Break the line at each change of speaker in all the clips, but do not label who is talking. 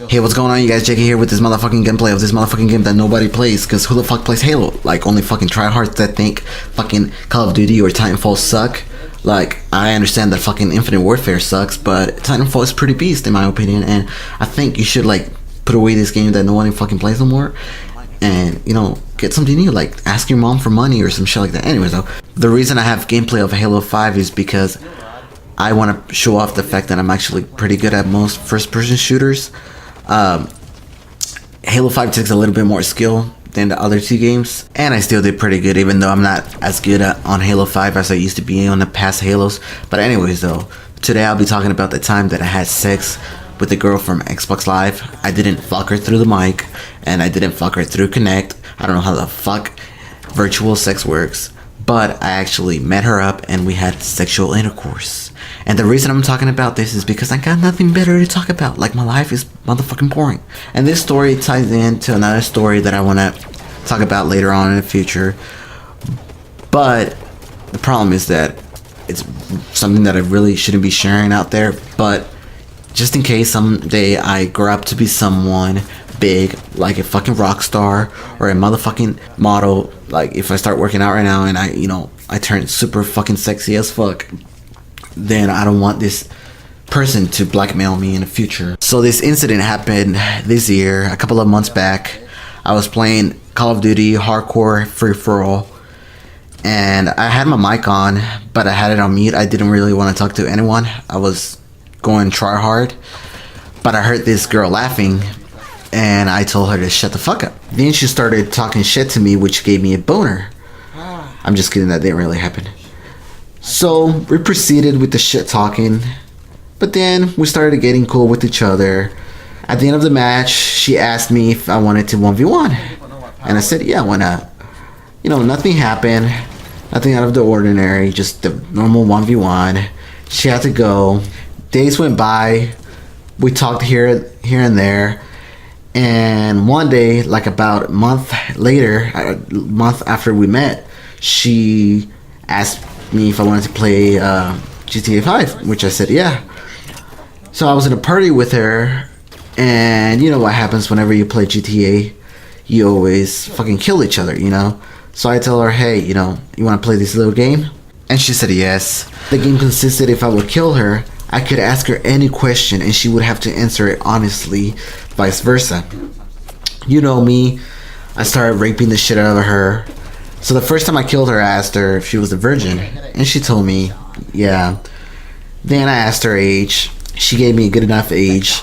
Hey, what's going on, you guys? JK here with this motherfucking gameplay of this motherfucking game that nobody plays, because who the fuck plays Halo? Like, only fucking tryhards that think fucking Call of Duty or Titanfall suck. Like, I understand that fucking Infinite Warfare sucks, but Titanfall is pretty beast in my opinion, and I think you should, like, put away this game that no one fucking plays no more, and, you know, get something new, like, ask your mom for money or some shit like that. Anyways, though, the reason I have gameplay of Halo 5 is because I want to show off the fact that I'm actually pretty good at most first-person shooters. Halo 5 takes a little bit more skill than the other two games, and I still did pretty good, even though I'm not as good on Halo 5 as I used to be on the past Halos. But anyways, though, today I'll be talking about the time that I had sex with the girl from Xbox Live. I didn't fuck her through the mic, and I didn't fuck her through Connect. I don't know how the fuck virtual sex works, but I actually met her up and we had sexual intercourse. And the reason I'm talking about this is because I got nothing better to talk about. Like, my life is motherfucking boring. And this story ties into another story that I want to talk about later on in the future. But the problem is that it's something that I really shouldn't be sharing out there. But just in case someday I grow up to be someone big, like a fucking rock star or a motherfucking model, like if I start working out right now and I turn super fucking sexy as fuck, then I don't want this person to blackmail me in the future. So this incident happened this year, a couple of months back. I was playing Call of Duty Hardcore Free For All, and I had my mic on, but I had it on mute. I didn't really want to talk to anyone. I was going try hard, but I heard this girl laughing, and I told her to shut the fuck up. Then she started talking shit to me, which gave me a boner. I'm just kidding, that didn't really happen. So we proceeded with the shit talking, but then we started getting cool with each other. At the end of the match, she asked me if I wanted to 1v1, and I said, yeah, why not? You know, nothing happened, nothing out of the ordinary, just the normal 1v1. She had to go. Days went by, we talked here and there, and one day, like about a month later, a month after we met, she asked me if I wanted to play GTA 5, which I said yeah. So I was in a party with her, and you know what happens whenever you play GTA, you always fucking kill each other, you know. So I tell her, hey, you know, you want to play this little game? And she said yes. The game consisted, if I would kill her, I could ask her any question and she would have to answer it honestly, vice versa. You know me, I started raping the shit out of her. So the first time I killed her, I asked her if she was a virgin, and she told me, yeah. Then I asked her age. She gave me a good enough age.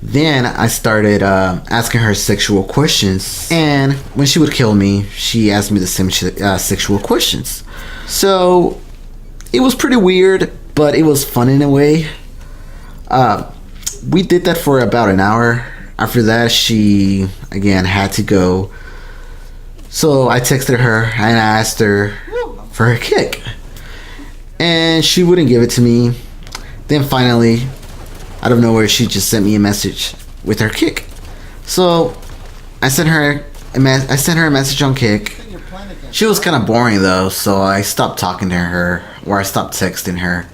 Then I started asking her sexual questions, and when she would kill me, she asked me the same sexual questions. So it was pretty weird, but it was fun in a way. We did that for about an hour. After that, she again had to go. So I texted her and I asked her for her kick, and she wouldn't give it to me. Then finally, out of nowhere, she just sent me a message with her kick. So I sent her a message on Kick. She was kind of boring though, so I stopped talking to her, or I stopped texting her.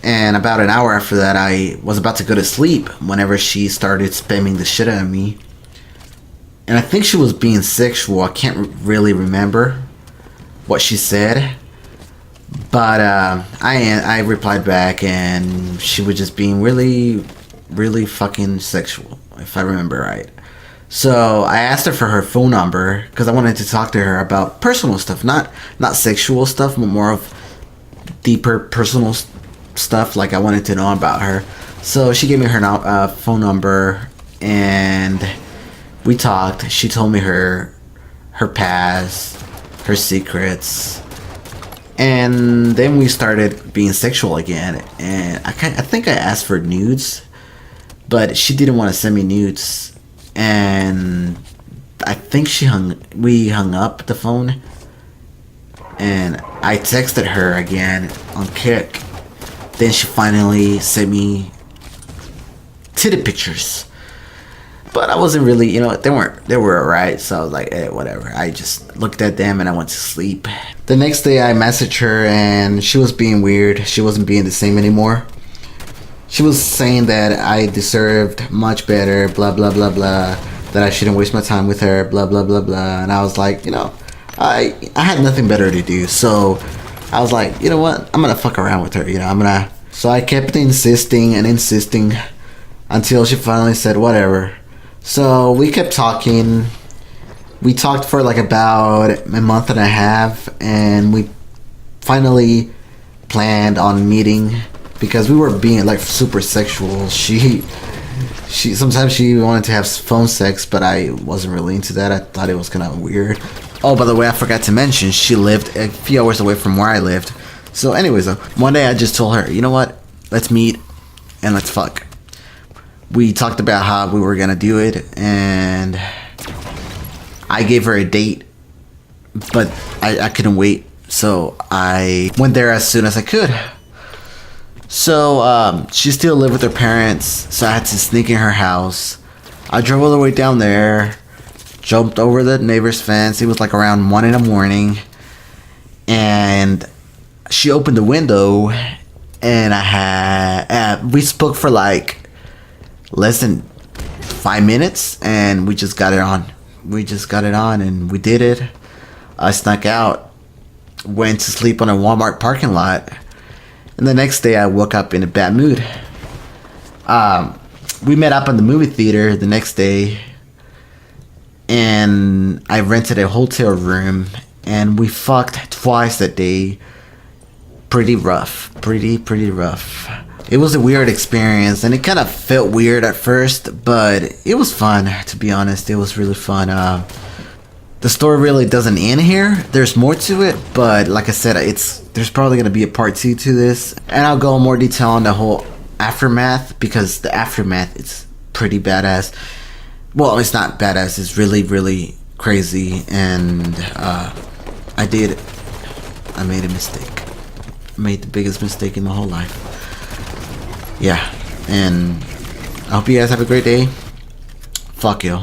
And about an hour after that, I was about to go to sleep whenever she started spamming the shit out of me. And I think she was being sexual. I can't really remember what she said. But I replied back, and she was just being really, really fucking sexual, if I remember right. So I asked her for her phone number, because I wanted to talk to her about personal stuff. Not sexual stuff, but more of deeper personal stuff. Like, I wanted to know about her. So she gave me her phone number, and we talked. She told me her past, her secrets, and then we started being sexual again. And I think I asked for nudes, but she didn't want to send me nudes. And I think we hung up the phone, and I texted her again on Kick. Then she finally sent me titty pictures. But I wasn't really, you know, they were alright, so I was like, eh, whatever. I just looked at them and I went to sleep. The next day I messaged her and she was being weird. She wasn't being the same anymore. she was saying that I deserved much better, blah blah blah blah, that I shouldn't waste my time with her, blah blah blah blah. And I was like, I had nothing better to do, so I was like, you know what, I'm gonna fuck around with her, So I kept insisting and insisting until she finally said whatever. So we kept talking. We talked for like about a month and a half, and we finally planned on meeting because we were being like super sexual. She sometimes she wanted to have phone sex, but I wasn't really into that. I thought it was kind of weird. Oh, by the way, I forgot to mention she lived a few hours away from where I lived. So anyways though, one day I just told her, you know what, let's meet and let's fuck. We talked about how we were gonna do it, and I gave her a date, but I couldn't wait, so I went there as soon as I could. So she still lived with her parents, so I had to sneak in her house. I drove all the way down there, jumped over the neighbor's fence. It was like around 1 in the morning, and she opened the window, and we spoke for like less than 5 minutes, and we just got it on. And we did it. I snuck out, went to sleep on a Walmart parking lot, and the next day I woke up in a bad mood. We met up in the movie theater the next day, and I rented a hotel room, and we fucked twice that day. Pretty rough. Pretty rough. It was a weird experience, and it kind of felt weird at first, but it was fun, to be honest. It was really fun. The story really doesn't end here. There's more to it, but like I said, there's probably going to be a part 2 to this, and I'll go in more detail on the whole aftermath, because the aftermath is pretty badass. Well, it's not badass, it's really, really crazy, and I made a mistake. I made the biggest mistake in my whole life. Yeah, and I hope you guys have a great day. Fuck you.